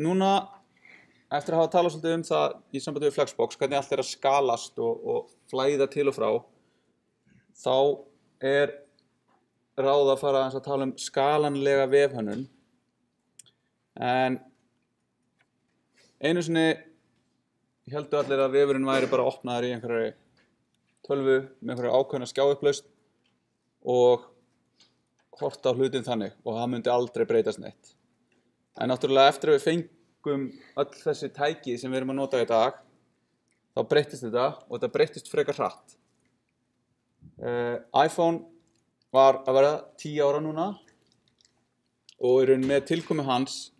núna, eftir að hafa talað svolítið það í sambandi við Flexbox, hvernig allt að skalast og flæða til og frá, þá ráð að fara að tala skalanlega vefhönnun. En einu sinni héldu allir að vefurinn væri bara opnaður í einhverju tölvu með einhverju ákveðna skjáupplausn og horft á hlutin þannig og það myndi aldrei breytast neitt. En náttúrulega eftir að við fengum öll þessi tæki sem við erum að nota í dag, þá breyttist þetta og þetta breyttist frekar hratt. iPhone var að verða 10 ára núna og í raun með tilkomi hans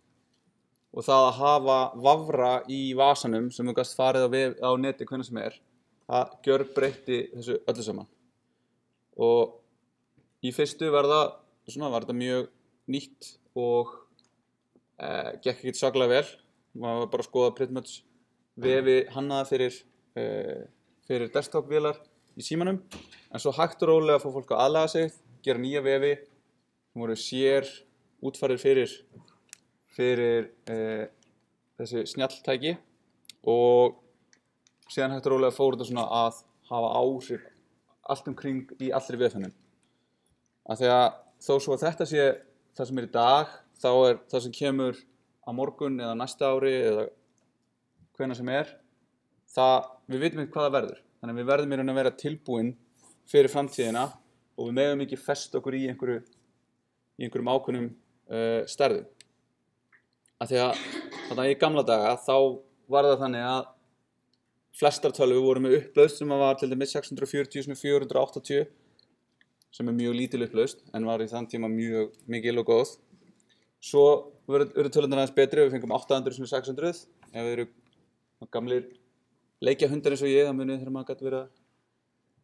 og það að hafa vafra í vasanum sem þú gast farið á neti hvenær sem það gjörbreytti þessu öllu saman. Og í fyrstu var þetta mjög nýtt og gekk ekkert svakalega vel. Maður var bara að skoða pretty much vefi hannaða fyrir desktop-vélar í símanum. En svo hægt og rólega fór fólk að aðlaga sig, gera nýja vefi sem voru sér útfærðir fyrir þessi snjalltæki og síðan hægt og rólega fór þetta svona að hafa áhrif allt umkring í allri vefhönnun. Af því að þó svo að þetta sé það sem í dag, þá það sem kemur á morgun eða næsta ári eða hvenær sem við vitum ekki hvað það verður. Þannig að við verðum í raun að vera tilbúin fyrir framtíðina og við megum ekki festa okkur í einhverjum ákveðnum stærðum. Af því að þarna í gamla daga þá var það þannig að flestar tölvur voru með upplausn sem var til dæmis 640 sem 480 sem mjög lítil upplausn en var í þann tíma mjög mikil og góð. Svo urðu tölurnar aðeins betri og við fengum 800 sem 600. Ef við erum gamlir leikjahundar eins og ég, þá munið þegar maður gæti verið að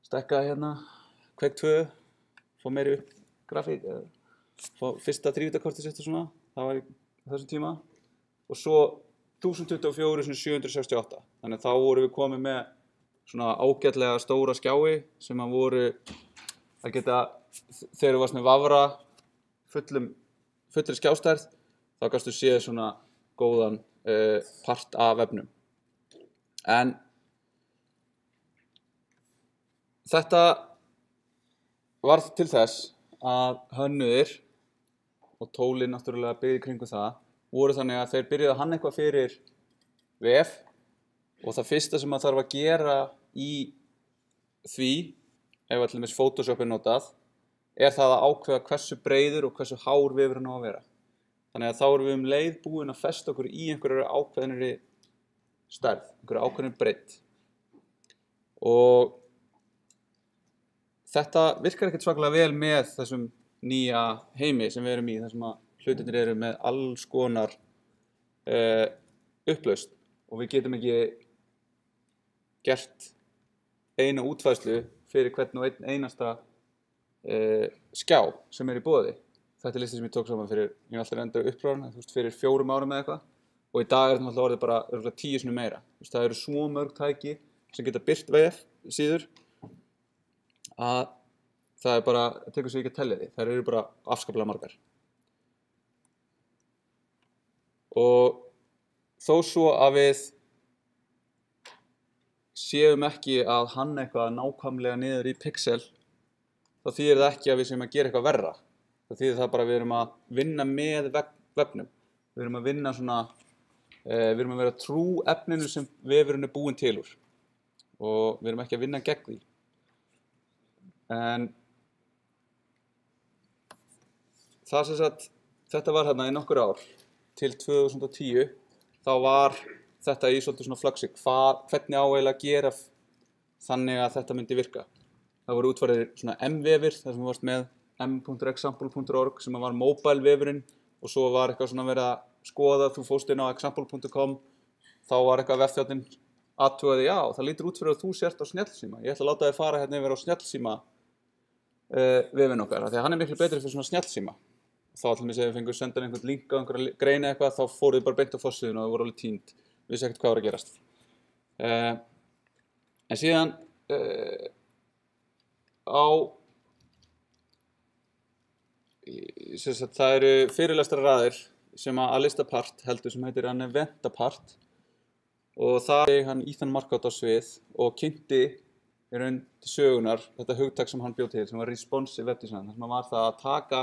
stækka hérna Quake 2, fá meiri upp grafík, fá fyrsta 3-vítakortið sitt og svona, það var í þessum tíma. Og svo 1024 sem 768, þannig að þá vorum við komið með svona ágætlega stóra skjái sem að voru að geta, þegar þú varst með vafra fullri skjástærð, þá gastu séð svona góðan part af vefnum. En þetta varð til þess að hönnuðir og tólin náttúrulega byggði kringum það voru þannig að þeir byrjuðu að hanna eitthvað fyrir vef og það fyrsta sem maður þarf að gera í því, ef til dæmis Photoshop notað, það að ákveða hversu breiður og hversu hár vefurinn á að vera. Þannig að þá erum við leið búin að festa okkur í einhverju ákveðinri stærð, einhverju ákveðinri breidd. Og þetta virkar ekkert svakalega vel með þessum nýja heimi sem við erum í, þar sem að hlutirnir eru með alls konar upplausn og við getum ekki gert eina útfærslu fyrir hvern og einn einasta skjá sem í boði. Þetta listi sem ég tók saman fyrir, ég var alltaf enda uppráðan, fyrir 4 árum eða eitthvað og í dag þetta alltaf orðið bara 10 sinnum meira. Það eru svo mörg tæki sem geta birt vef síður að það bara, tekur sig ekki að telja því. Þær eru bara afskaplega margar. Og þó svo að við séum ekki að hanna eitthvað nákvæmlega niður í pixel, þá þýðir það ekki að við séum að gera eitthvað verra. Það þýðir það bara að við erum að vinna með vefnum. Við erum að vinna svona, við erum að vera trú efninu sem vefurinn búinn til úr. Og við erum ekki að vinna gegn því. En það sem sagt, þetta var hérna í nokkur ár, til 2010, þá var þetta í svolítið svona fluxi, hvernig á eiginlega að gera þannig að þetta myndi virka. Það voru útfærðir svona M-vefir, þar sem við varst með m.example.org sem var mobile vefurinn og svo var eitthvað svona verið að skoða, þú fórst inn á example.com, þá var eitthvað vefþjónninn athugaði, já, það lítur út fyrir að þú sért á snjallsíma. Ég ætla að láta þig fara hérna yfir á snjallsíma vefinn okkar, því að hann miklu betri fyrir svona snjallsíma. Þá til dæmis ef við fengum senda einhvern link á einhverja grein eitthvað, þá fóruð bara beint á forsíðuna og það voru alveg týnd. Vissi ekkert hvað var að gerast. En síðan það eru fyrirlestraraðir sem að Alistair Part heldur sem heitir An Event Apart og það er hann Ethan Marcotte á svið og kynnti í raun til sögunar þetta hugtak sem hann bjó til sem var responsive web design. Það sem var það að taka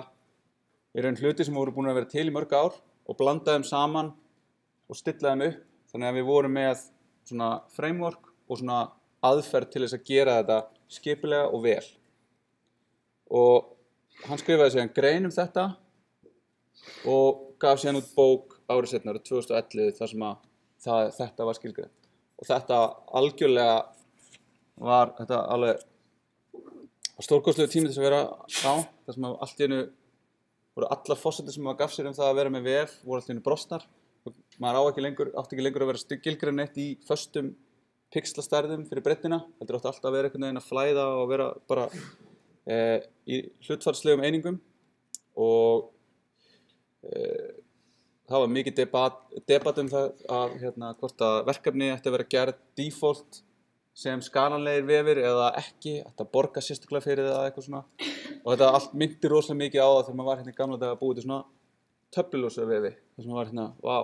í raun hluti sem voru búin að vera til í mörg ár og blanda þeim saman og stilla þeim upp þannig að við vorum með svona framework og svona aðferð til þess að gera þetta skipulega og vel. Og hann skrifaði síðan grein þetta og gaf síðan út bók árið seinna, árið 2011, þar sem að þetta var skilgreint. Og þetta algjörlega var þetta alveg stórkostlegu tími til þess að vera á, þar sem að allt í einu voru allar forsendur sem maður gaf sér það að vera með VF voru allt í einu brostnar. Maður átti ekki lengur að vera skilgrein neitt í föstum pixlastærðum fyrir breiddina. Þetta átti alltaf að vera einhvern veginn að flæða og vera bara í hlutfallslegum einingum og það var mikið debat það að hvort að verkefni ætti að vera gerð default sem skalanlegir vefir eða ekki, ætti að borga sérstaklega fyrir það eitthvað svona og þetta allt myndi rosalega mikið á það þegar maður var í gamla daga að búið til svona töflulausa vefi þar sem maður var vá,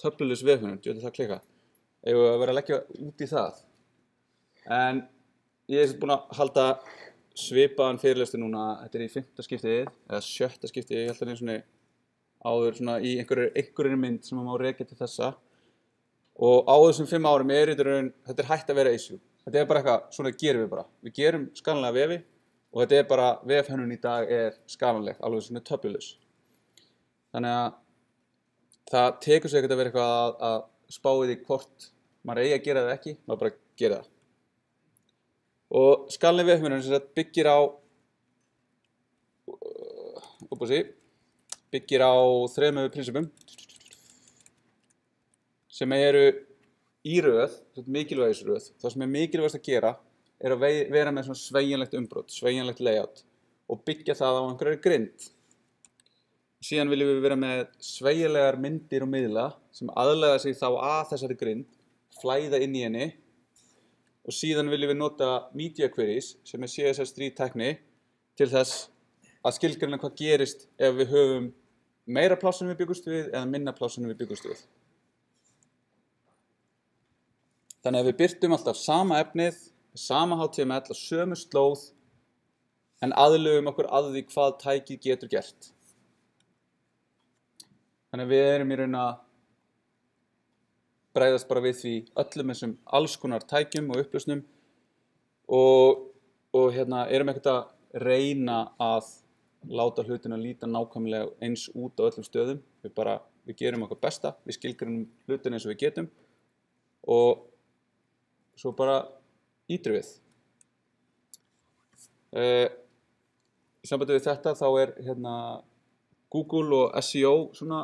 töflulaus vefhönnun, djöfull það klika eigum við að vera að leggja út í það en ég er búinn að halda svipaðan fyrirlestur núna, þetta í 5. skiptið eða 7. skiptið, ég held að einu svona áður svona í einhverjum mynd sem maður má rekja til þessa og á þessum 5 árum þetta hætt að vera issue. Þetta bara eitthvað, svona gerum við bara. Við gerum skalanlega vefi og þetta bara, vefhönnun í dag skalanleg, alveg svona töflulaus. Þannig að það tekur sig ekkert að vera eitthvað að spá í því hvort maður eigi að gera það ekki, maður bara gera það. Og skalanleg vefhönnun sem byggir á byggir á 3 prinsipum sem eru í röð, mikilvægisröð. Það sem mikilvægast að gera að vera með svona sveigjanlegt umbrot, sveigjanlegt layout og byggja það á einhverju grind. Síðan viljum við vera með sveigjanlegar myndir og miðla sem aðlaga sig þá að þessari grind, flæða inn í henni og síðan viljum við nota media queries sem CSS3 tækni til þess að skilgreina hvað gerist ef við höfum meira pláss en við byggumst við eða minna pláss en við byggumst við. Þannig að við birtum alltaf sama efnið, sama HTML á sömu slóð en aðlögum okkur að því hvað tækið getur gert. Þannig að við erum í raun að bregðast bara við því öllum þessum alls konar tækjum og upplausnum og erum ekkert að reyna að láta hlutina líta nákvæmlega eins út á öllum stöðum. Við gerum okkar besta, við skilgreinum hlutina eins og við getum og svo bara ýtrum við. Í sambandi við þetta þá Google og SEO svona,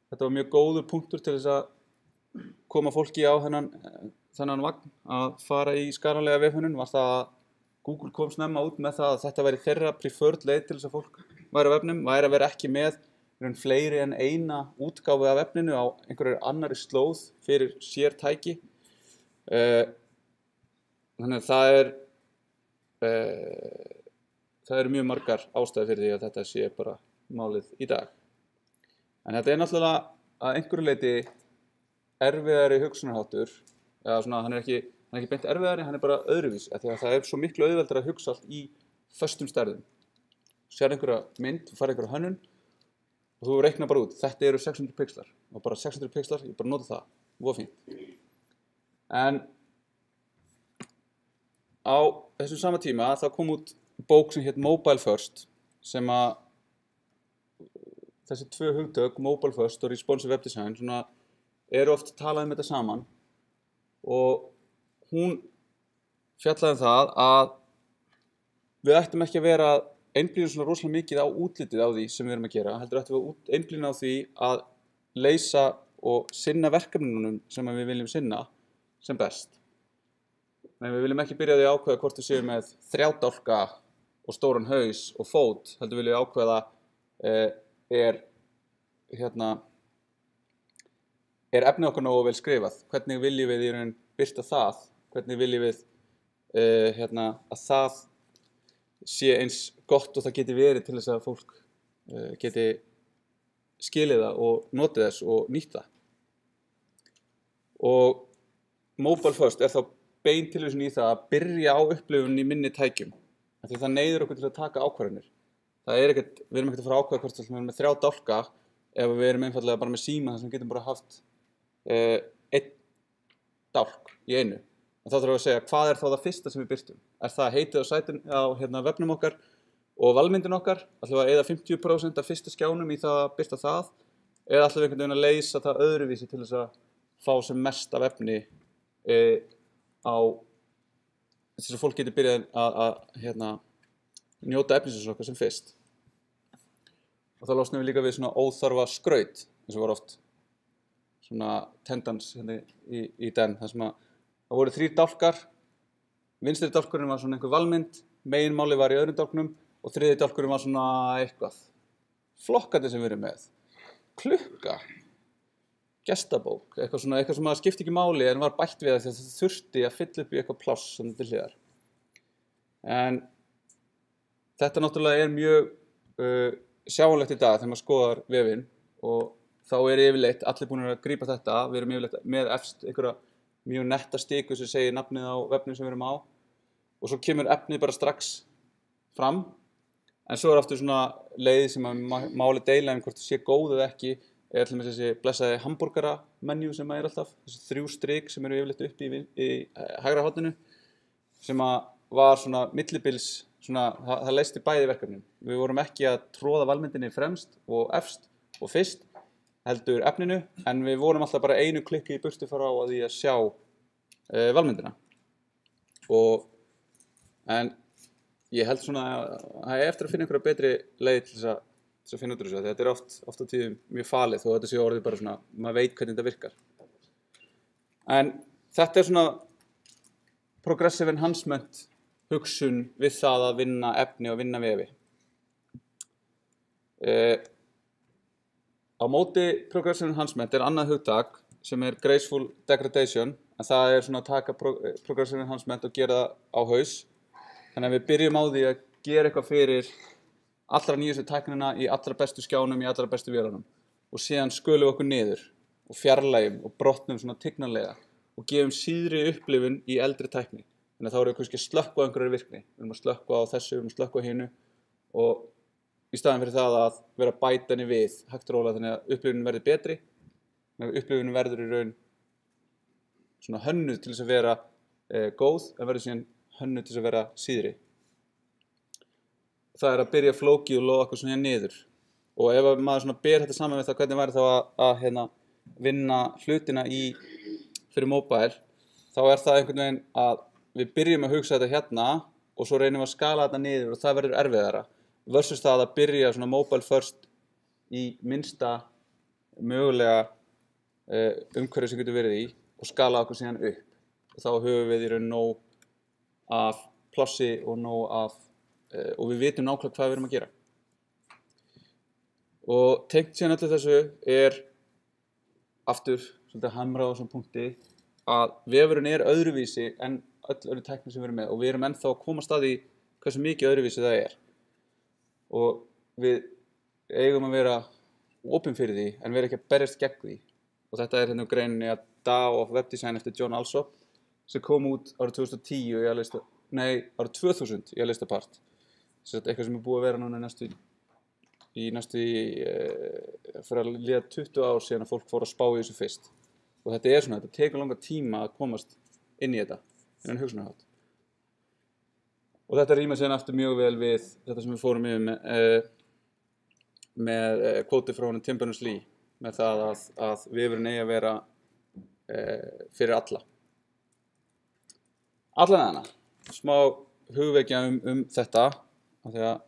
þetta var mjög góður punktur til þess að koma fólki á þennan vagn að fara í skalanlega vefhönnun var það að Google kom snemma út með það að þetta væri þeirra preferred leið til þess að fólk væri á vefnum, væri að vera ekki með fleiri en eina útgáfu af vefninu á einhverju annarri slóð fyrir sér tæki. Þannig að það eru mjög margar ástæður fyrir því að þetta sé bara málið í dag. En þetta náttúrulega að einhverju leyti erfiðari hugsunarháttur, eða svona hann er ekki beint erfiðari, hann er bara öðruvís, af því að það svo miklu auðveldara að hugsa allt í föstum stærðum. Þú sér einhverja mynd, þú fær einhverja hönnun og þú reiknar bara út, þetta eru 600 pixlar og bara 600 pixlar, ég bara nota það, voða fínt. En á þessum sama tíma þá kom út bók sem hét Mobile First sem að þessi 2 hugtök, Mobile First og Responsive Web Design, svona, eru oft talað þetta saman og hún fjallaði það að við ættum ekki að vera að einblína svona rosalega mikið á útlitið á því sem við erum að gera, heldur ættum við að einblína á því að leysa og sinna verkefnunum sem við viljum sinna sem best. Nei, við viljum ekki byrja því að ákveða hvort við séum með 3 dálka og stóran haus og fót, heldur viljum við ákveða er efnið okkar nógu vel skrifað, hvernig viljum við í raun birta það, hvernig viljum við að það sé eins gott og það geti verið til þess að fólk geti skilið það og notið þess og nýtt það. Og mobile first þá bein tilvísun í það að byrja á upplifun í minni tækjum. Því það neyðir okkur til að taka ákvarðanir. Við erum ekkert að fara að ákveða hvort við erum með 3 dálka ef við erum einfaldlega bara með síma þar sem við getum bara haft 1 dálk í einu. En þá þarfum við að segja hvað þá það fyrsta sem við birtum. Það heitið á vefnum okkar og valmyndin okkar? Ætlum við að eyða 50% af fyrsta skjánum í það að birta það? Eða ætlum við einhvern veginn að leysa það öðruvísi til þess að fá sem mest af efni þess að fólk getur byrjað að njóta efnisins okkar sem fyrst. Og þá losnum við líka við svona óþarfa skraut, eins og var oft svona tendans í den, þar sem að það voru 3 dálkar, vinstri dálkurinn var svona einhver valmynd, meginmáli var í öðrum dálknum og þriði dálkurinn var svona eitthvað. Flokkandi sem við erum með. Klukka. Gestabók, eitthvað sem að skipti ekki máli en var bætt við það því að það þurfti að fylla upp í eitthvað pláss sem til hliðar. En þetta náttúrulega mjög sjáanlegt í dag þegar maður skoðar vefinn og þá yfirleitt allir búin að grípa þetta. Við erum yfirleitt með efst einhverja mjög netta stiku sem segir nafnið á vefnum sem við erum á og svo kemur efnið bara strax fram. En svo aftur svona leið sem að máli deila hvort það sé góð eða ekki. Til dæmis þessi blessaði hamborgaramenjú sem alltaf, þessi 3 strik sem eru yfirleitt uppi í hægra horninu, sem var svona millibils, það leysti bæði verkefnin. Við vorum ekki að tróða valmyndinni fremst og efst og fyrst, heldur efninu, en við vorum alltaf bara einu klikki í burtu frá að því að sjá valmyndina. En ég held svona að eftir að finna einhverja betri leið til þess að finna út úr þessu. Þetta oft á tíðum mjög falið þó þetta sé orðið bara svona, maður veit hvernig þetta virkar. En þetta svona progressive enhancement hugsun við það að vinna efni og vinna vefi. Á móti progressive enhancement annað hugtak sem graceful degradation, en það svona að taka progressive enhancement og gera það á haus. Þannig að við byrjum á því að gera eitthvað fyrir allra nýjustu tæknina í allra bestu skjánum, í allra bestu vélunum og síðan skölum við okkur niður og fjarlægjum og brotnum svona tignarlega og gefum síðri upplifun í eldri tækni. Þannig að þá erum við kannski að slökkva á einhverju virkni. Við erum að slökkva á þessu, við erum að slökkva á hinu og í staðinn fyrir það að vera að bæta henni við hægt og rólega þannig að upplifunin verði betri. Upplifunin verður í raun svona hönnuð til þess að vera góð en verður síðan hönnuð til þess að vera síðri. Það að byrja flókið og loða okkur svona niður. Og ef maður svona ber þetta saman við það hvernig væri þá að vinna hlutina fyrir mobile, þá það einhvern veginn að við byrjum að hugsa þetta hérna og svo reynum við að skala þetta niður og það verður erfiðara. Versus það að byrja svona mobile first í minnsta mögulega umhverfi sem getur verið í og skala okkur síðan upp. Og þá höfum við í raun nóg af plássi og nóg af og við vitum nákvæmlega hvað við erum að gera. Og tengt síðan öllu þessu aftur svolítið hamrað á þessum punkti að vefurinn öðruvísi en öll öðru tækni sem við erum með og við erum ennþá að koma að því hversu mikið öðruvísi það og við eigum að vera opin fyrir því en vera ekki að berjast gegn því og þetta hérna á greininni að DAO of Web Design eftir John Alsop sem kom út árið 2010 árið 2000 í að lista part. Eitthvað sem búið að vera núna fyrir að líða 20 ár síðan að fólk fór að spá í þessu fyrst. Og þetta tekur langa tíma að komast inn í þetta, innan hugsunarhátt. Og þetta rýmar síðan aftur mjög vel við þetta sem við fórum yfir með kvóti frá honum Tim Berners-Lee, með það að vefurinn eigi að vera fyrir alla. Allavega smá hugvekja þetta. Af því að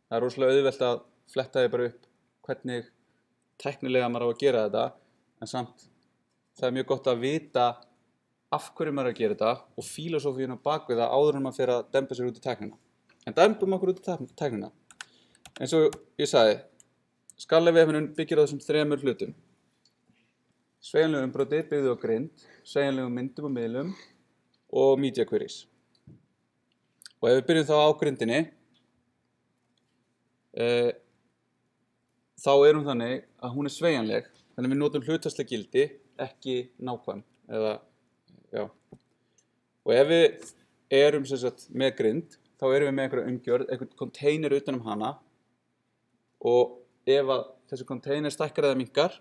það rosalega auðvelt að fletta því bara upp hvernig tæknilega maður á að gera þetta en samt það mjög gott að vita af hverju maður að gera þetta og fílósófíuna bak við það áður en maður fer að dempa sér út í tæknina. En dembum okkur út í tæknina. Eins og ég sagði, skallavefurinn byggir á þessum 3 hlutum. Sveigjanlegu umbroti byggðu á grind, sveigjanlegum myndum og miðlum og media queries. Og ef við byrjum þá á grindinni þá hún þannig að hún sveigjanleg, þannig að við notum hlutfallsleg gildi, ekki nákvæm, eða, já. Og ef við erum sem sagt með grind, þá erum við með einhverja umgjörð, einhvern container utan hana, og ef að þessi container stækkar eða minnkar,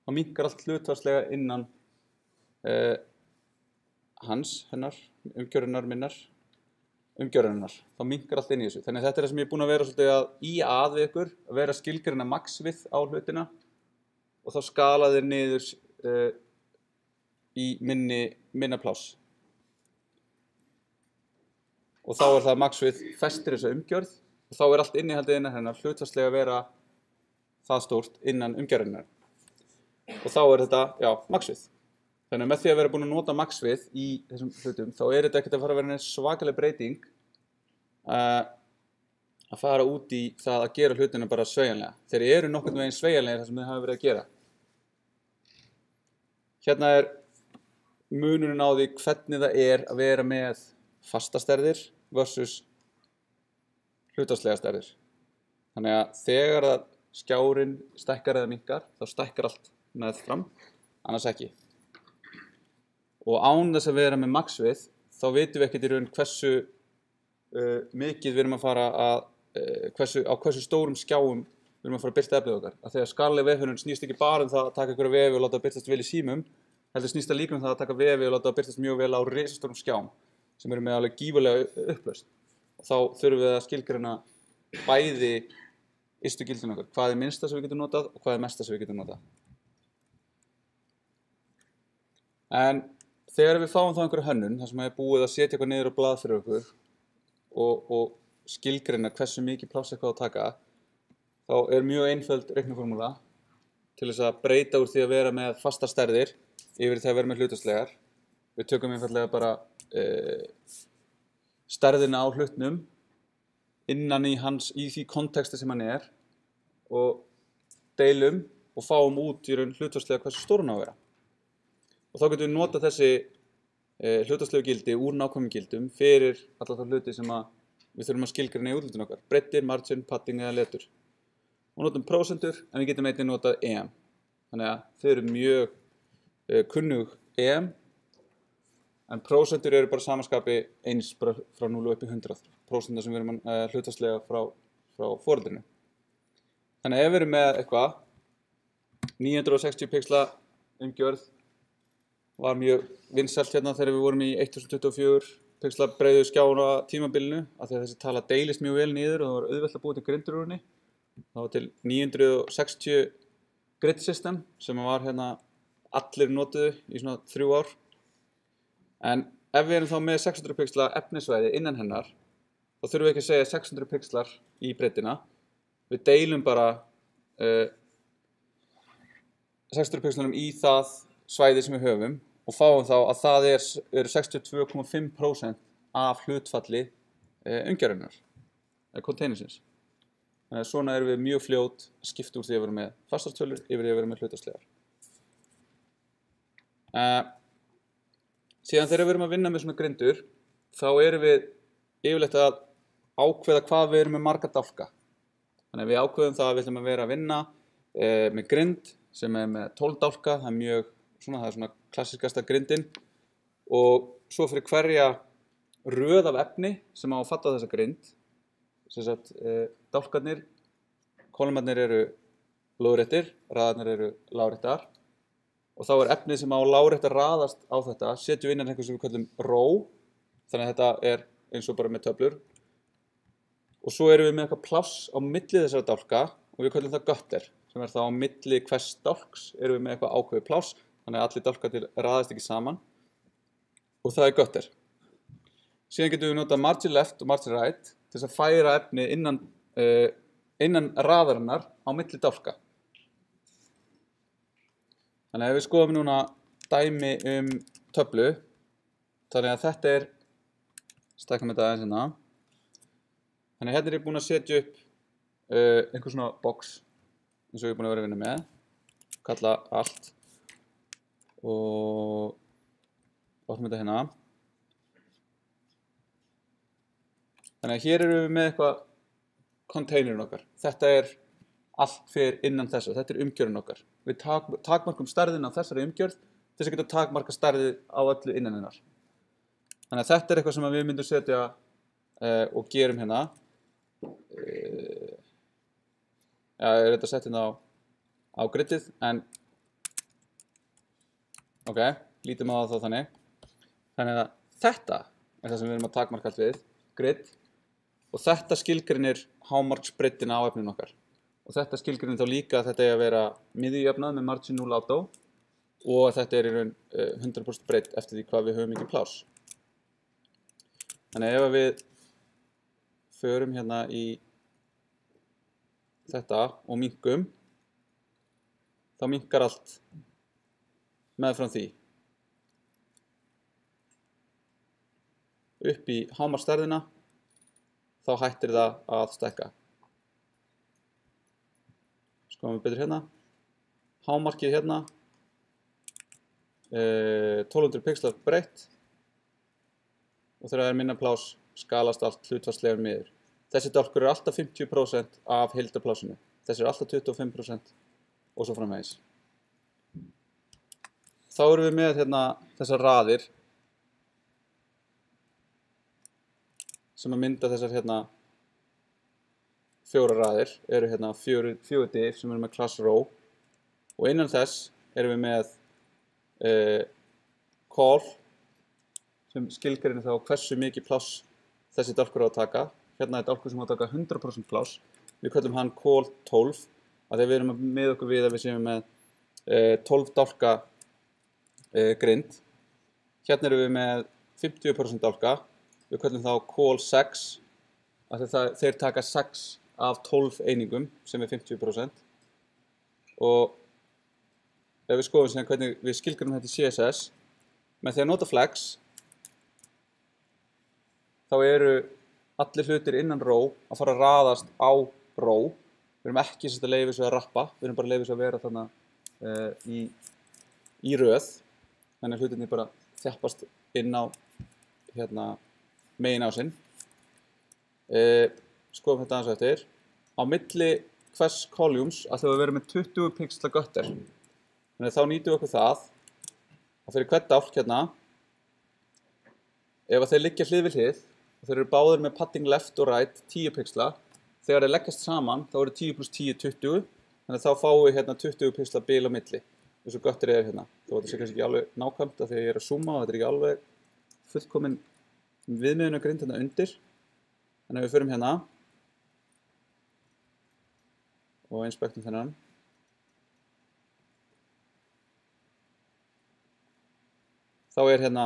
þá minnkar allt hlutfallslega innan hennar, umgjörðarinnar, þá minnkar allt inn í þessu. Þannig að þetta það sem ég búinn að vera svolítið að við ykkur, að vera skilgreina maxvið á hlutina, og þá skala þeir niður í minna pláss. Og þá það maxvið festir þessa umgjörð, og þá allt innihaldið innan hennar hlutfallslega að vera það stórt innan umgjörðarinnar. Og þá þetta, já, maxvið. Þannig að með því að vera búin að nota maxvið í þessum hlutum, þá þetta ekkert að fara að vera svakaleg breyting að fara út í það að gera hlutina bara sveigjanlega. Þeir eru nokkurn veginn sveigjanlegir það sem þið hafa verið að gera. Hérna munurinn á því hvernig það að vera með fasta stærðir versus hlutfallslega stærðir. Þannig að þegar skjárinn stækkar eða minnkar, þá stækkar allt með fram, annars ekki. Og án þess að vera með maxvið, þá vitum við ekkert í raun hversu mikið við erum að fara á hversu stórum skjáum við erum að fara að birta efnið okkar. Að þegar skalanleg vefhönnun snýst ekki bara það að taka einhverja vefi og láta það birtast vel í símum, heldur snýst það líka það að taka vefi og láta það birtast mjög vel á risastórum skjám, sem eru með alveg gífurlega upplausn. Og þá þurfum við að skilgreina bæði ystu gildin okkar, hvað minnsta sem við getum notað og hvað mesta sem við getum notað. En þegar við fáum þá einhverja hönnun, þar sem búið að setja eitthvað niður á blað fyrir okkur og skilgreina hversu mikið pláss eitthvað að taka, þá mjög einföld reikniformúla til þess að breyta úr því að vera með fastar stærðir yfir því að vera með hlutfallslegar. Við tökum einfaldlega bara stærðina á hlutnum innan í því konteksti sem hann og deilum og fáum út í raun hlutfallslega hversu stór hann á að vera. Og þá getum við notað þessi hlutfallslegu gildi úr nákvæmum gildum fyrir alla þá hluti sem við þurfum að skilgreina í útlitinu okkar. Breiddir, margin, padding eða letur. Og notum prósentur, en við getum einnig notað EM. Þannig að þau eru mjög kunnug EM, en prósentur eru bara samaskapi eins bara frá 0 upp í 100. Prósentar sem við erum hlutfallslega frá foreldrinu. Þannig að ef við erum með eitthvað, 960 pixla umgjörð, var mjög vinsælt hérna þegar við vorum í 1024 pixla breiðu skjána tímabilinu, af því að þessi tala deilist mjög vel niður og það var auðvelt að búa til grindur úr henni. Það var til 960 grid system sem var hérna allir notuðu í svona 3 ár. En ef við erum þá með 600 pixla efnisvæði innan hennar, þá þurfum við ekki að segja 600 pixlar í breiddina. Við deilum bara 600 pixlunum í það svæði sem við höfum og fáum þá að það eru 62,5% af hlutfalli umgjörðarinnar, containersins. Þannig að svona erum við mjög fljót að skipta úr því að vera með fastar tölur yfir því að vera með hlutfallslegar. Síðan þegar við erum að vinna með svona grindur, þá erum við yfirleitt að ákveða hvað við erum með marga dálka. Þannig að við ákveðum það að við ætlum að vera að vinna með grind sem með 12 dálka, það er svona klassiskasta grindin, og svo fyrir hverja röð af efni sem á að fatta þessa grind, sem sagt dálkarnir, kólmarnir eru lóðréttir, raðarnir eru láréttar, og þá efnið sem á láréttar raðast á þetta, setjum við innan eitthvað sem við kallum row, þannig að þetta eins og bara með töflur, og svo erum við með eitthvað pláss á milli þessara dálka og við kallum það gutter, sem þá á milli hvers dálks erum við með eitthvað ákveðið pláss, þannig að allir dálkarnir raðast ekki saman, og það gutter. Síðan getum við notað margin left og margin right til þess að færa efni innan raðarinnar á milli dálka. Þannig að ef við skoðum núna dæmi töflu, þannig að þetta stækkum þetta aðeins hérna. Þannig að hérna ég búinn að setja upp einhver svona box eins og ég búinn að vera að vinna með, kalla allt og opnum þetta hérna. Þannig að hér erum við með eitthvað containerin okkar. Þetta allt fer innan þessa. Þetta umgjörðin okkar. Við takmarkum stærðina á þessari umgjörð til þess að geta takmarka stærðið á öllu innan hennar. Þannig að þetta eitthvað sem við myndum setja og gerum hérna. Ég er þetta sett hérna á griddið, en ok, lítum á það þá þannig. Þannig að þetta er það sem við erum að takmarka allt við, grid, og þetta skilgreinir hámarksbreiddina á efninu okkar. Og þetta skilgreinir þá líka að þetta er að vera miðjujöfnað með margin 0 auto og að þetta er í raun 100% breidd eftir því hvað við höfum mikið pláss. Þannig að ef við förum hérna í þetta og minkum, þá minkar allt meðfram því. Upp í hámarksstærðina, þá hættir það að stækka. Skoðum við betur hérna. Hámarkið hérna, 1200 pixlar breitt, og þegar það er minna pláss skalast allt hlutfallslega niður. Þessi dálkur er alltaf 50% af heildarplássinu. Þessi er alltaf 25% og svo framvegis. Þá erum við með hérna þessar raðir sem að mynda þessar hérna 4 raðir, eru hérna 4 div sem eru með class row, og innan þess erum við með call sem skilgreinir þá hversu mikið pláss þessi dálkur á að taka. Hérna er dálkur sem á að taka 100% pláss. Við köllum hann call 12 af því að við erum með okkur við að við séum með 12 dálka grind. Hérna erum við með 50% dálka. Við köllum þá call 6 af því að þeir taka 6 af 12 einingum sem er 50%. Og ef við skoðum sem hvernig við skilgreinum þetta í CSS, með því að nota flex, þá eru allir hlutir innan row að fara að raðast á row. Við erum ekki að leyfa þessu að rappa, við erum bara að leyfa þessu að vera þarna í röð. Þannig að hlutirnir bara þjappast inn á hérna, megin ásinn. Skoðum þetta aðeins eftir. Á milli hvers columns ætlum við að vera með 20 pixla gutter. Þannig að þá nýtum við okkur það að fyrir hvert dálk hérna, ef þeir liggja hlið við hlið, og þeir eru báðir með padding left og right 10 pixla, þegar þeir leggjast saman þá eru 10 + 10 20, þannig að þá fáum við hérna 20 pixla bil á milli, eins og gutterið er hérna. Þó þetta sé kannski ekki alveg nákvæmt af því að ég er að zooma og þetta er ekki alveg fullkomin viðmiðunargrind hérna undir. Þannig að við förum hérna og inspektum þennan. Þá er hérna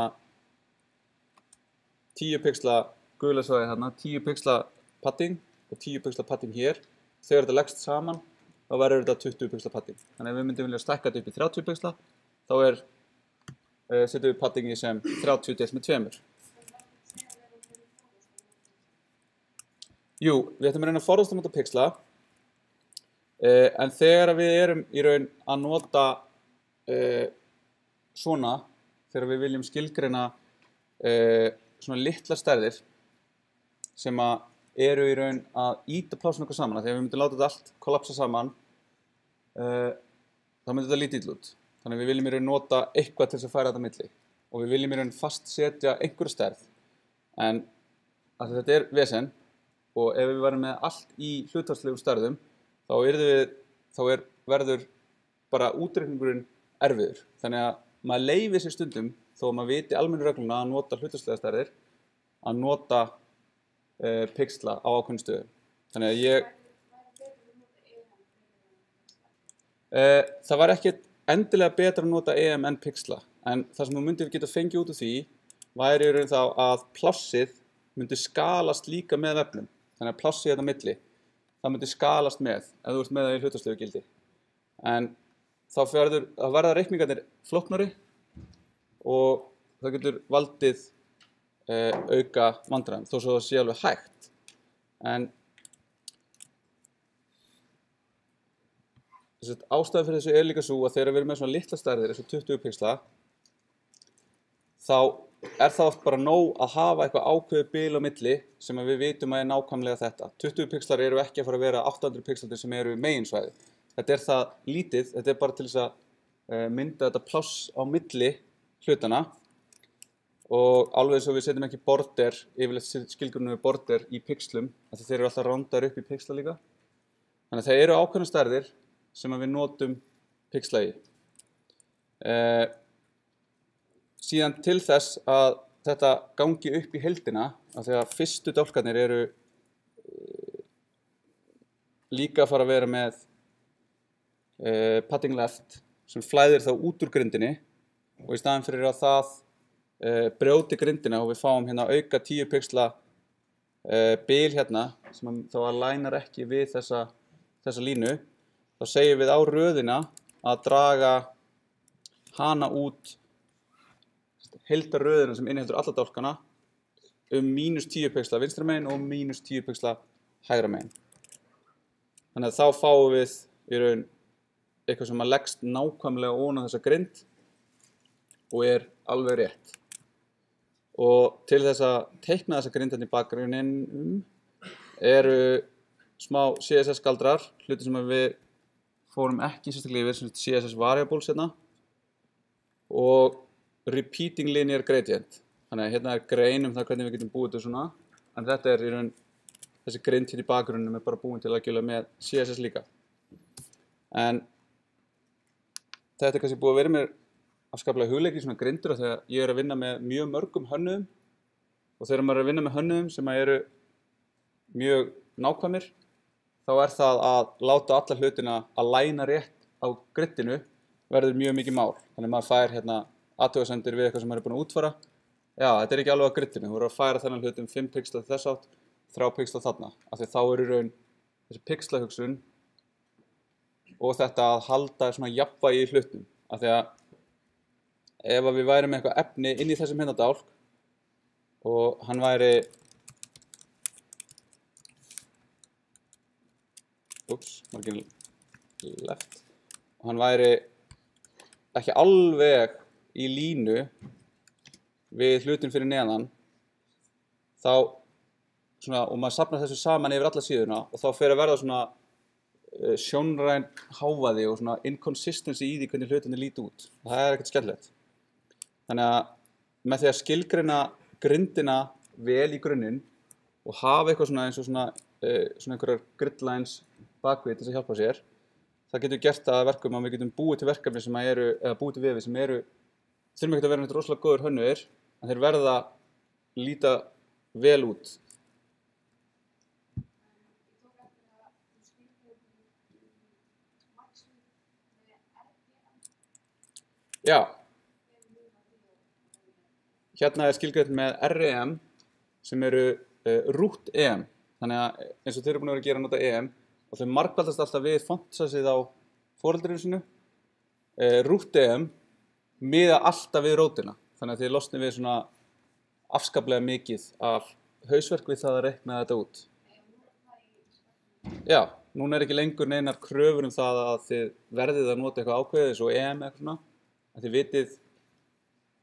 10 pixla gula svæði hérna, 10 pixla padding og 10 pixla padding hér. Þegar þetta leggst saman, þá verður þetta 20 pixla padding. Þannig að ef við myndum vilja stækka þetta upp í 30 pixla, þá setjum við paddingi sem 30 deilt með 2. Jú, við ætlum að reyna að forðast að nota pixla, en þegar við erum í raun að nota svona, þegar við viljum skilgreina svona litla stærðir sem eru í raun að ýta plássun okkar saman. Þegar við myndum láta þetta allt kollapsa saman, þá myndi þetta lítið út. Þannig að við viljum í raun nota eitthvað til þess að færa þetta milli. Og við viljum í raun fastsetja einhverju stærð. En að þetta er vesen, og ef við varum með allt í hlutfallslegum stærðum, þá verður bara útreikningurinn erfiður. Þannig að maður leyfir sér stundum, þó að maður viti almennu regluna að nota hlutfallslegar stærðir, að nota pixla á ákveðnum stöðum. Þannig að það var ekki endilega betra að nota EM en pixla, en það sem þú myndir geta fengið út úr því væri í raun þá að plássið myndi skalast líka með vefnum. Þannig að plássið hérna milli, það myndi skalast með, ef þú ert með það í hlutfallslegu gildi. En þá verða reikningarnir flóknari og það getur valdið auka vandræðum, þó svo það sé alveg hægt. En ástæðan fyrir þessu er líka svo að þegar við erum með svona litla stærðir, eins og 20 pixla, þá það oft bara nóg að hafa eitthvað ákveðið bil á milli sem við vitum að er nákvæmlega þetta. 20 pixlar eru ekki að fara að vera 800 pixlar sem eru meginsvæði. Þetta það lítið, þetta bara til þess að mynda þetta pláss á milli hlutana og alveg eins og við setjum ekki border, yfirleitt skilgrunum við border í pixlum, þeir eru alltaf randar upp í pixla líka. Þannig að það eru ákveðnar stærðir sem við notum pixla í. Síðan til þess að þetta gangi upp í heildina, af því að fyrstu dálkarnir eru líka að fara að vera með padding left sem flæðir þá út úr grindinni og í staðinn fyrir að það brjóti grindina og við fáum hérna auka 10 pixla bil hérna sem þá alignar ekki við þessa línu, þá segjum við á röðina að draga hana út heildarröðina sem inniheldur alla dálkana -10 pixla vinstra megin og -10 pixla hægra megin. Þannig að þá fáum við í raun eitthvað sem leggst nákvæmlega ofan á þessa grind og alveg rétt. Og til þess að teikna þessa grind í bakgrunninum eru smá CSS galdrar, hluti sem við fórum ekki sérstaklega yfir, sem CSS variables hérna og repeating linear gradient. Þannig að hérna grein það hvernig við getum búið þetta svona, en þetta í raun þessi grind hér í bakgrunninum bara búin til að gjöla með CSS líka. En þetta kannski búið að vera mér afskaplega hugleikir svona grindur af því að ég að vinna með mjög mörgum hönnuðum og þegar maður að vinna með hönnuðum sem eru mjög nákvæmir þá það að láta alla hlutina að læna rétt á griddinu verður mjög mikið mál. Þannig maður fær hérna athugasemdir við eitthvað sem maður búin að útfara. Já, þetta ekki alveg á griddinu, þú verður að færa þennan hlut 5 pixla þess átt, 3 pixla þarna. Af því þá í raun þessi pixlahugsun og þetta að halda svona jafnvægi í hlutnum. Af því að ef við værum með eitthvað efni inn í þessum hérna dálk og hann væri left og hann væri ekki alveg í línu við hlutin fyrir neðan þá svona, og maður safnar þessu saman yfir alla síðuna og þá fer að verða svona sjónræn hávaði og svona inconsistency í því hvernig hlutinni líti út. Það ekkert skemmtilegt. Þannig að með því að skilgreina grindina vel í grunninn og hafa eitthvað svona eins og svona einhverjar gridlines bakvið til þess að hjálpa sér, það getur gert að verkum að við getum búið til verkefni sem eru, eða búið til vefi sem eru, þurfum ekki að vera neitt rosalega góður hönnuðir, en þeir verða líta vel út. Já. Hérna skilgreint með REM sem eru root EM. Þannig að eins og þeir eru búin að vera að gera nota EM og þau margfaldast alltaf við fontsæsið á foreldrinu sinu. Root EM miða alltaf við rótina. Þannig að þið losnið við svona afskaplega mikið af hausverk við það að reikna þetta út. Já, núna ekki lengur neinar kröfur það að þið verðið að nota eitthvað ákveðið eins og EM eitthvað svona. Að þið vitið,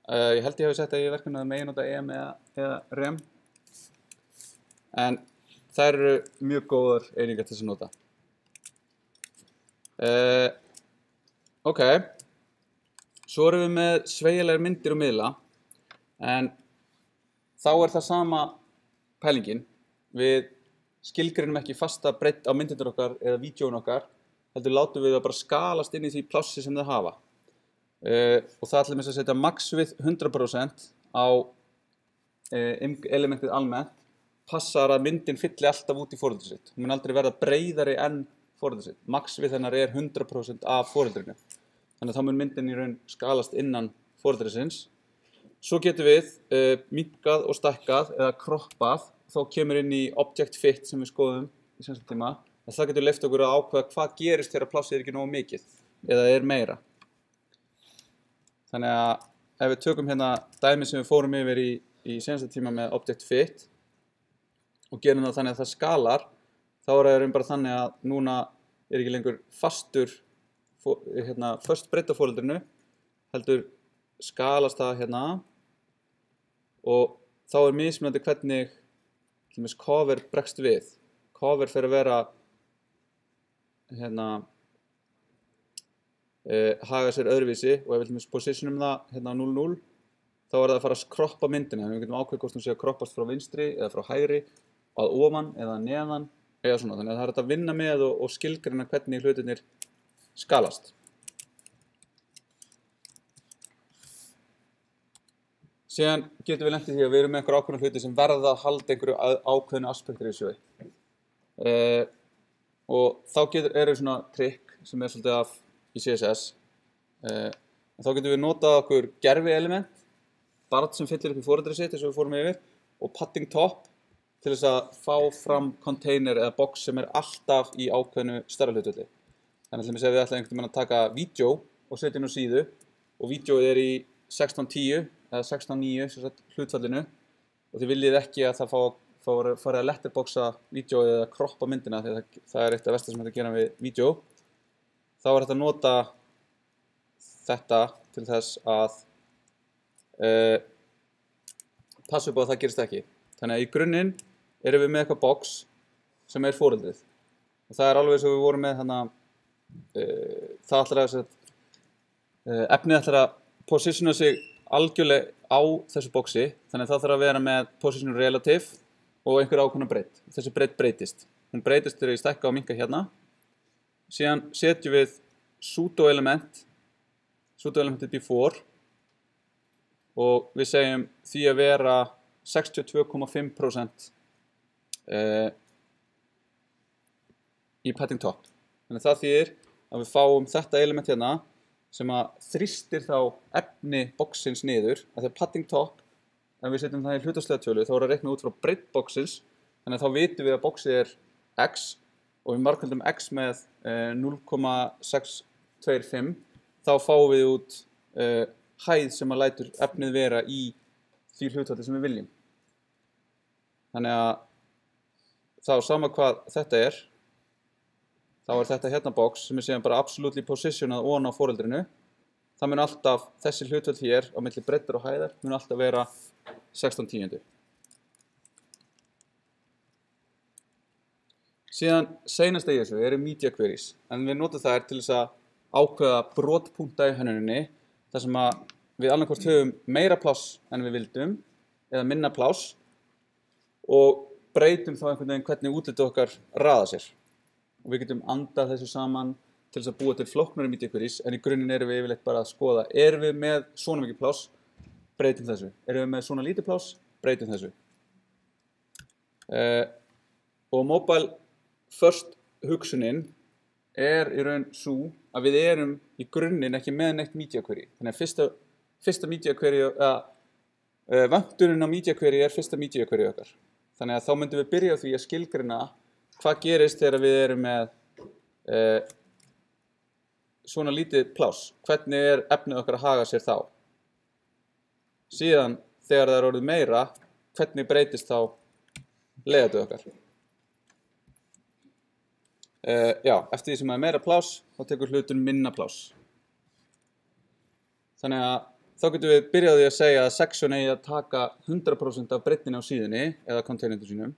ég held ég hafi sett að ég verkefni að megin nota EM eða REM. En þær eru mjög góðar einingar til þess að nota. Ok, svo erum við með sveigjanlegar myndir og miðla, en þá það sama pælingin. Við skilgreinum ekki fasta breidd á myndirnar okkar eða vídeóin okkar, heldur látum við það bara skalast inn í því plássi sem þau hafa. Og það ætlum við að setja max við 100% á elementið almennt, passar að myndin fylli alltaf út í foreldrið sitt. Hún mun aldrei verða breiðari en foreldrið sitt. Max við hennar 100% af foreldrinu. Þannig að þá mun myndin í raun skalast innan foreldriðsins. Svo getum við minnkað og stækkað eða kroppað. Þá kemur inn í object fit sem við skoðum í seinasta tíma. Það getur leyft okkur að ákveða hvað gerist þegar plássið ekki nógu mikið eða meira. Þannig að ef við tökum hérna dæmi sem við fórum yfir í seinasta tíma með object fit og gerum það þannig að það skalar, þá það bara þannig að núna ekki lengur föst breidd á foreldrinu, heldur skalast það hérna og þá mismunandi hvernig til dæmis cover bregst við. Cover fer að vera haga sér öðruvísi og ef við til dæmis positionum það 0,0 þá það að fara að kroppa myndina. Við getum ákveðið hvort hún sé að kroppast frá vinstri eða frá hægri, að ofan eða neðan eða svona. Þannig að það hægt að vinna með og skilgreina hvernig hlutirnir skalast. Síðan getum við lent í því að við erum með einhver ákveðna hluti sem verða að halda einhverju ákveðnu aspektir í sjóði. Og þá eru svona trikk sem svolítið af í CSS. Þá getum við notað okkur gerfi element, barð sem fyllir upp í foreldrið sitt eins og við fórum yfir, og padding top til þess að fá fram container eða box sem alltaf í ákveðnu stærra hlutfalli. Þannig að við ætlum einhvern veginn að taka vídeó og setja inn á síðu og vídeóið í 16:10 eða 16:9 hlutfallinu og þið viljið ekki að það fari að letterboxa vídeóið eða kroppa myndina því það eitt af versta sem þetta gera við vídeó. Þá þetta að nota þetta til þess að passa upp á að það gerist ekki. Þannig að í grunninn erum við með eitthvað box sem foreldrið og það alveg eins og við vorum með efnið ætlar að positiona sig algjörlega á þessu boxi, þannig að það þarf að vera með position relative og einhver ákveðna breytt. Þessi breytt breytist. Hún breytist þegar ég stækka og minnka hérna. Síðan setjum við pseudo-elementið before og við segjum því að vera 62,5% í padding top. Þannig að það þýðir að við fáum þetta element hérna sem að þrýstir þá efni boxins niður, að þegar padding top, ef við setjum það í hlutfallslega tölu, þá að reikna út frá breidd boxins, þannig að þá vitum við að boxið x og við margföldum x með 0,625, þá fáum við út hæð sem að lætur efnið vera í því hlutfalli sem við viljum. Þannig að þá sama hvað þetta þá þetta hérna box sem síðan bara absolutely positionað ofan á foreldrinu. Það mun alltaf, þessi hlutfall hér á milli breiddar og hæðar mun alltaf vera 16/10. Síðan seinasta í þessu eru media queries, en við notum það til þess að ákveða brotpunkta í hönnuninni, þar sem að við annarkvort höfum meira pláss en við vildum eða minna pláss og breytum þá einhvern veginn hvernig útlitið okkar raða sér. Og við getum andað þessu saman til þess að búa til flóknari media queries, en í grunninn erum við yfirleitt bara að skoða, erum við með svona mikið pláss, breytum þessu. Erum við með svona lítið pláss, breytum þessu. Og mobile first hugsunin í raun svo að við erum í grunninn ekki með neitt media query. Þannig að fyrsta media query, vönturinn á media query fyrsta media query okkar. Þannig að þá myndum við byrja á því að skilgreina hvað gerist þegar við erum með svona lítið pláss. Hvernig efnið okkar að haga sér þá? Síðan, þegar það orðið meira, hvernig breytist þá leiðatið okkar? Eftir því sem það meira pláss, þá tekur hlutun minna pláss. Þannig að þá getum við byrjað því að segja að section eigi að taka 100% af breiddinni á síðunni eða containerinu sínum.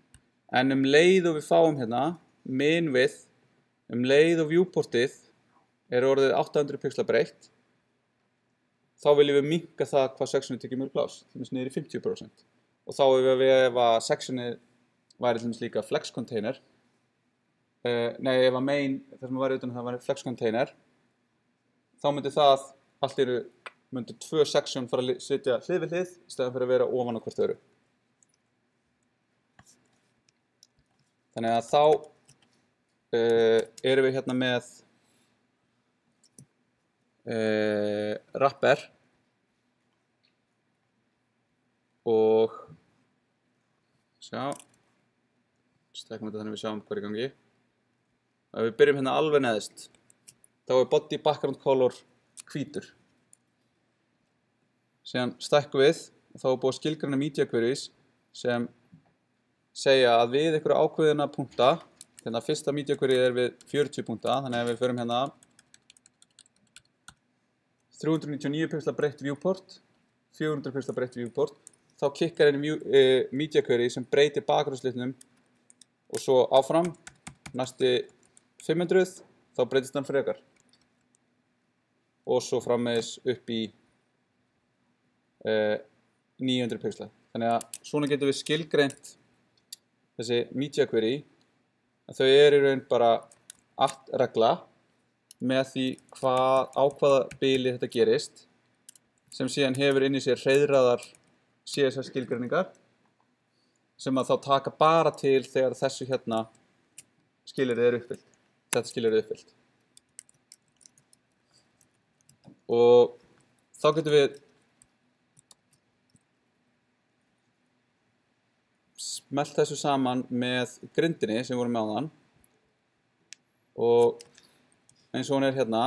En leið og við fáum hérna min width, leið og viewportið orðið 800 pixla breitt, þá viljum við minnka það hvað sectionið tekið mjög pláss, til dæmis niður í 50%. Og þá ef að sectionið væri til dæmis líka flex container, ef að main, þar sem væri utan það væri flex container, þá myndi það myndi 2 section fara að sitja hlið við hlið, í stæðan fyrir að vera ofan á hvort öðru. Þannig að þá erum við hérna með wrapper og stækkum þetta þannig að við sjáum hvað í gangi. Ef við byrjum hérna alveg neðst, þá body background color hvítur. Síðan stækkum við og þá búið að skilgreina media queries sem segja að við einhverju ákveðina punkta, hérna fyrsta media query við 40 punkta, þannig að við förum hérna 399 pixla breitt viewport, 400 pixla breitt viewport, þá þá kikkar inn media query sem breytir bakgrunnslitunum og svo áfram næsti 500 þá breytist hann frekar og svo framvegis upp í 900 pixla. Þannig að svona getum við skilgreint þessi media query að þau í raun bara regla með því á hvaða bili þetta gerist sem síðan hefur inn í sér hreiðraðar CSS skilgreiningar sem að þá taka bara til þegar þessu hérna skilyrði uppfyllt. Þetta skilyrði uppfyllt. Og þá getum við smellt þessu saman með grindinni sem vorum með áðan og eins og hún hérna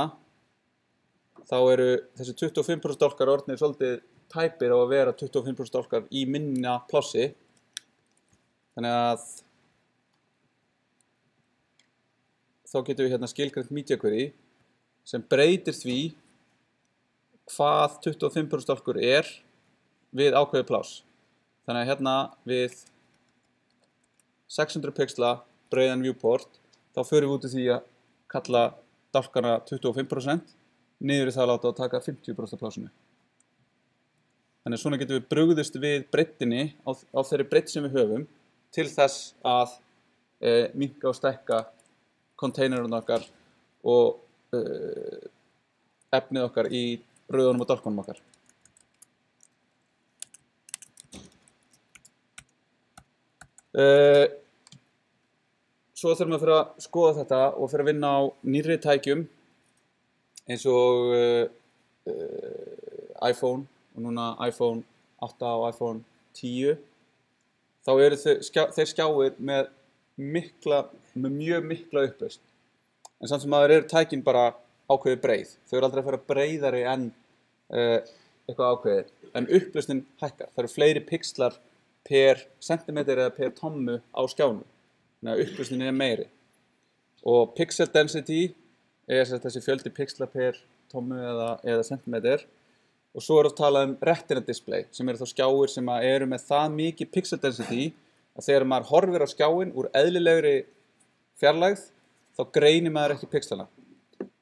þá eru þessi 25% dálkar orðnir svolítið tæpir á að vera 25% dálkar í minna plássi þannig að þá getum við hérna skilgreint media query sem breytir því hvað 25% dálkur við ákveðið pláss. Þannig að hérna við 600 pixla breiðan viewport þá förum við út í því að kalla dálkana 25% niður í það að láta að taka 50% af plássinu. Þannig að svona getum við brugðist við breiddinni á þeirri breidd sem við höfum til þess að minnka og stækka konteinerun okkar og efnið okkar í rauðunum og dálkunum okkar. Svo þurfum við að fyrir að skoða þetta og fyrir að vinna á nýrri tækjum eins og iPhone og núna iPhone 8 og iPhone 10 þá eru þeir skjáir með mjög mikla upplausn en samt sem aður eru tækin bara ákveðið breið. Þau eru aldrei að fara breiðari en eitthvað ákveðið en upplausnin hækkar. Það eru fleiri pixlar per sentimeter eða per tommu á skjánum. Þannig að upplausnin meiri. Og pixel density þessi fjöldi pixla per tommu eða sentimeter. Og svo oft talað retina display sem eru þá skjáir sem eru með það mikið pixel density að þegar maður horfir á skjáin úr eðlilegri fjarlægð þá greinir maður ekki pixlana.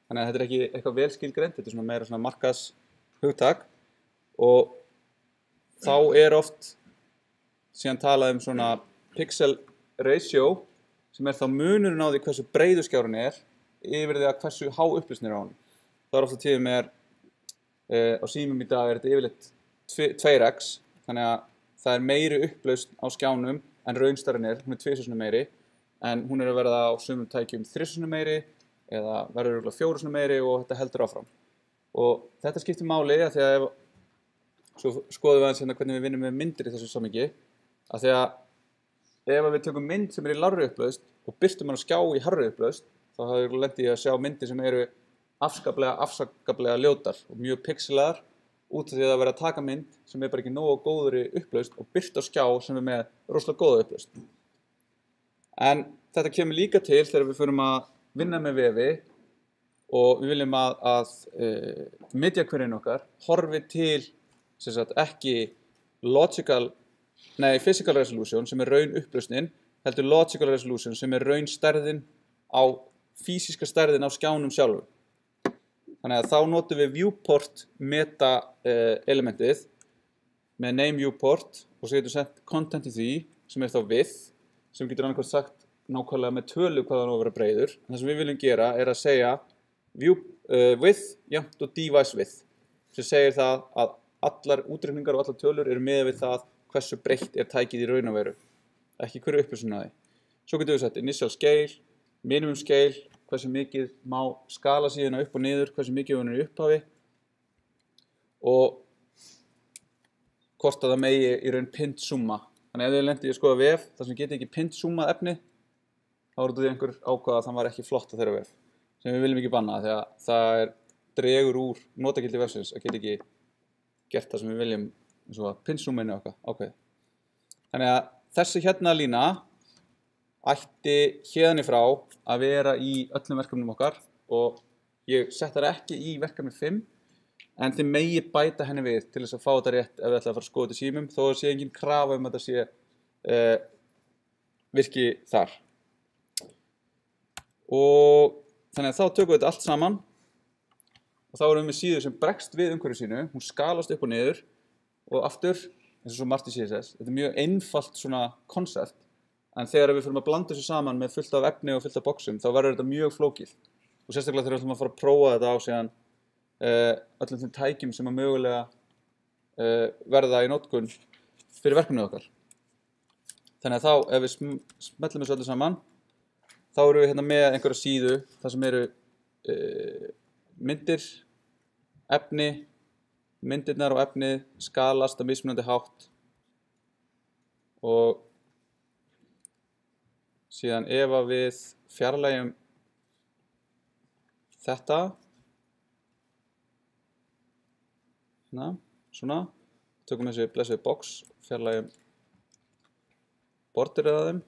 Þannig að þetta ekki eitthvað vel skilgreint, þetta svona meira svona markas hugtak og þá oft síðan talað svona pixel ratio sem þá munurinn á því hversu breiður skjárinn yfir því að hversu há upplausn á honum. Það ofta tíðum á símum í dag þetta yfirleitt 2x þannig að það meiri upplausn á skjánum en raunstærðin hún 2 sinnum meiri en hún að verða á sumum tækjum 3 sinnum meiri eða verður 4 sinnum meiri og þetta heldur áfram. Og þetta skiptir máli að því að svo skoðum við aðeins hérna hvernig við vinnum með myndir í þessu samhengi að því að ef við tökum mynd sem í lágri upplausn og birtum hann á skjá í hærri upplausn þá hafum við lent í að sjá myndir sem eru afskaplega ljótar og mjög pixelaðar út af því að það verður að taka mynd sem bara ekki nógu góðri upplausn og birta á skjá sem með rosalega góða upplausn. En þetta kemur líka til þegar við förum að vinna með vefi og við viljum að media queryin okkar horfi til ekki physical resolution sem raun upplausnin heldur logical resolution sem raun stærðin á físiska stærðin á skjánum sjálfum. Þannig að þá notum við viewport meta elementið með name viewport og svo getum við sett content í því sem þá width sem getur annað sagt nákvæmlega með tölu hvað hann á að vera breiður. En það sem við viljum gera að segja width jafnt og device width sem segir það að allar útreikningar og allar tölur eru með við það hversu breitt tækið í raun og veru, ekki hverju upplausn á því. Svo getum við sett initial scale, minimum scale, hversu mikið má skala síðan upp og niður, hversu mikið hún í upphafi og hvort að það megi í raun pinned summa. Þannig ef þið lendið í að skoða vef þar sem getið ekki pinned summað efni þá er þetta einhver ákvað að það var ekki flott á þeirra vef sem við viljum ekki banna því að það dregur úr notagildi vefsins að geta ekki gert það sem við viljum eins og að pinned summinu ákveð. Þannig að þessi hérna lína ætti hérðan í frá að vera í öllum verkefnum okkar og ég sett þar ekki í verkefni 5 en þið megi bæta henni við til þess að fá þetta rétt ef þið ætla að fara að skoða þetta í símum, þó sé engin krafa að þetta sé virki þar. Og þannig að þá tökum við þetta allt saman og þá erum við með síðu sem bregst við umhverfi sínu, hún skalast upp og niður og aftur, eins og svo margt í CSS. Þetta er mjög einfalt svona konsept, en þegar við fyrir að blanda þessu saman með fullt af efni og fullt af boxum, þá verður þetta mjög flókið. Og sérstaklega þegar við ætlum að fara að prófa þetta á síðan öllum þeim tækjum sem að mögulega verða í notkun fyrir verkefnið okkar. Þannig að þá, ef við smellum þessu öllu saman, þá erum við hérna með einhverja síðu, þar sem eru myndir, efni, myndirnar og efnið skalast á mismunandi hátt og síðan ef að við fjarlægjum þetta, svona, tökum þessi blessuðu box, fjarlægjum borderið að þeim,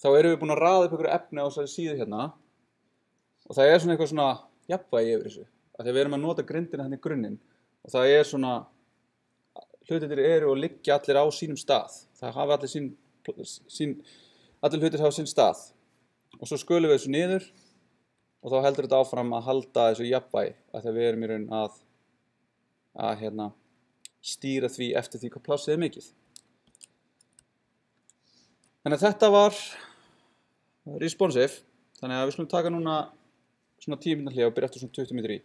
þá erum við búin að raða upp einhverju efni á þessari síðu hérna og það er svona eitthvað svona jafnvægi yfir þessu, af því að við erum að nota grindina hérna í grunninn og það er svona, hlutirnir eru og liggja allir á sínum stað, það hafa allir allir hlutir hafa sinn stað og svo skulum við þessu niður og þá heldur þetta áfram að halda þessu jafnvægi, af því að við erum í raun að stýra því eftir því hvað plássið er mikið. Þannig að þetta var responsive, þannig að við skulum taka núna svona 10 mínútna hlé og byrja eftir svona 20 mínútur í.